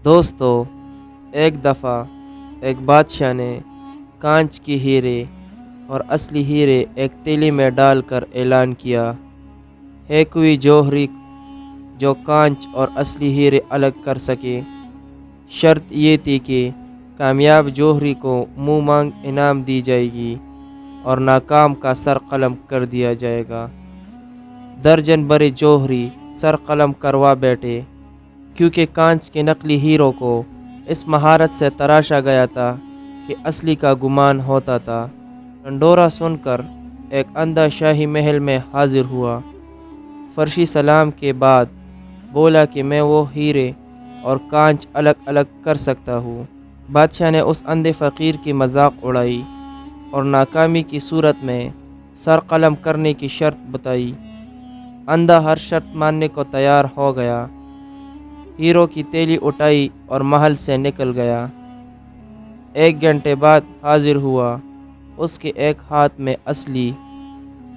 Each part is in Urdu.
دوستو، ایک دفعہ ایک بادشاہ نے کانچ کی ہیرے اور اصلی ہیرے ایک تیلی میں ڈال کر اعلان کیا، ہے کوئی جوہری جو کانچ اور اصلی ہیرے الگ کر سکے؟ شرط یہ تھی کہ کامیاب جوہری کو منہ مانگ انعام دی جائے گی اور ناکام کا سر قلم کر دیا جائے گا۔ درجن برے جوہری سر قلم کروا بیٹھے، کیونکہ کانچ کے نقلی ہیروں کو اس مہارت سے تراشا گیا تھا کہ اصلی کا گمان ہوتا تھا۔ ڈنڈورا سن کر ایک اندھا شاہی محل میں حاضر ہوا۔ فرشی سلام کے بعد بولا کہ میں وہ ہیرے اور کانچ الگ الگ کر سکتا ہوں۔ بادشاہ نے اس اندھے فقیر کی مذاق اڑائی اور ناکامی کی صورت میں سر قلم کرنے کی شرط بتائی۔ اندھا ہر شرط ماننے کو تیار ہو گیا۔ ہیروں کی تیلی اٹھائی اور محل سے نکل گیا۔ 1 گھنٹے بعد حاضر ہوا۔ اس کے ایک ہاتھ میں اصلی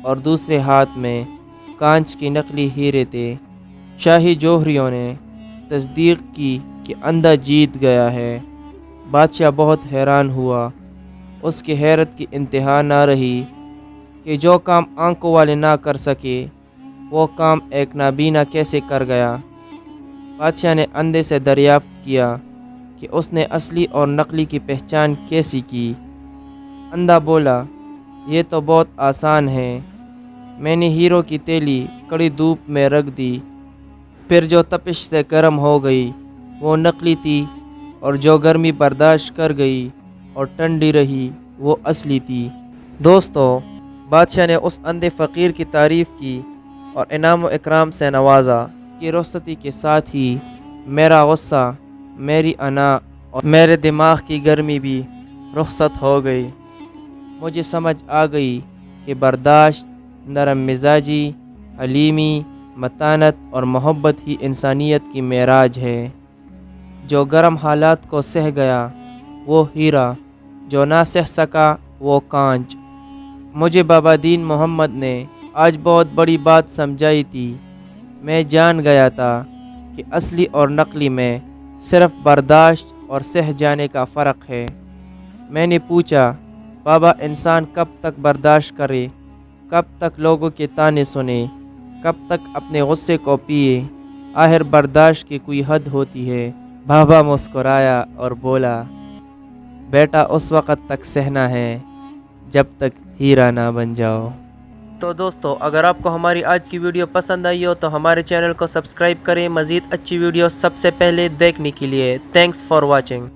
اور دوسرے ہاتھ میں کانچ کی نقلی ہیرے تھے۔ شاہی جوہریوں نے تصدیق کی کہ اندھا جیت گیا ہے۔ بادشاہ بہت حیران ہوا۔ اس کی حیرت کی انتہا نہ رہی کہ جو کام آنکھوں والے نہ کر سکے وہ کام ایک نابینا کیسے کر گیا۔ بادشاہ نے اندھے سے دریافت کیا کہ اس نے اصلی اور نقلی کی پہچان کیسی کی۔ اندھا بولا، یہ تو بہت آسان ہے۔ میں نے ہیروں کی تیلی کڑی دھوپ میں رکھ دی، پھر جو تپش سے گرم ہو گئی وہ نقلی تھی، اور جو گرمی برداشت کر گئی اور ٹھنڈی رہی وہ اصلی تھی۔ دوستو، بادشاہ نے اس اندھے فقیر کی تعریف کی اور انعام و اکرام سے نوازا کہ رخصتی کے ساتھ ہی میرا غصہ، میری انا اور میرے دماغ کی گرمی بھی رخصت ہو گئی۔ مجھے سمجھ آ گئی کہ برداشت، نرم مزاجی، حلیمی، متانت اور محبت ہی انسانیت کی معراج ہے۔ جو گرم حالات کو سہ گیا وہ ہیرا، جو نہ سہ سکا وہ کانچ۔ مجھے بابا دین محمد نے آج بہت بڑی بات سمجھائی تھی۔ میں جان گیا تھا کہ اصلی اور نقلی میں صرف برداشت اور سہ جانے کا فرق ہے۔ میں نے پوچھا، بابا انسان کب تک برداشت کرے؟ کب تک لوگوں کے طعنے سنے؟ کب تک اپنے غصے کو پیے؟ آخر برداشت کی کوئی حد ہوتی ہے۔ بابا مسکرایا اور بولا، بیٹا اس وقت تک سہنا ہے جب تک ہیرا نہ بن جاؤ۔ تو دوستو، اگر آپ کو ہماری آج کی ویڈیو پسند آئی ہو تو ہمارے چینل کو سبسکرائب کریں مزید اچھی ویڈیو سب سے پہلے دیکھنے کے لیے۔ Thanks for watching.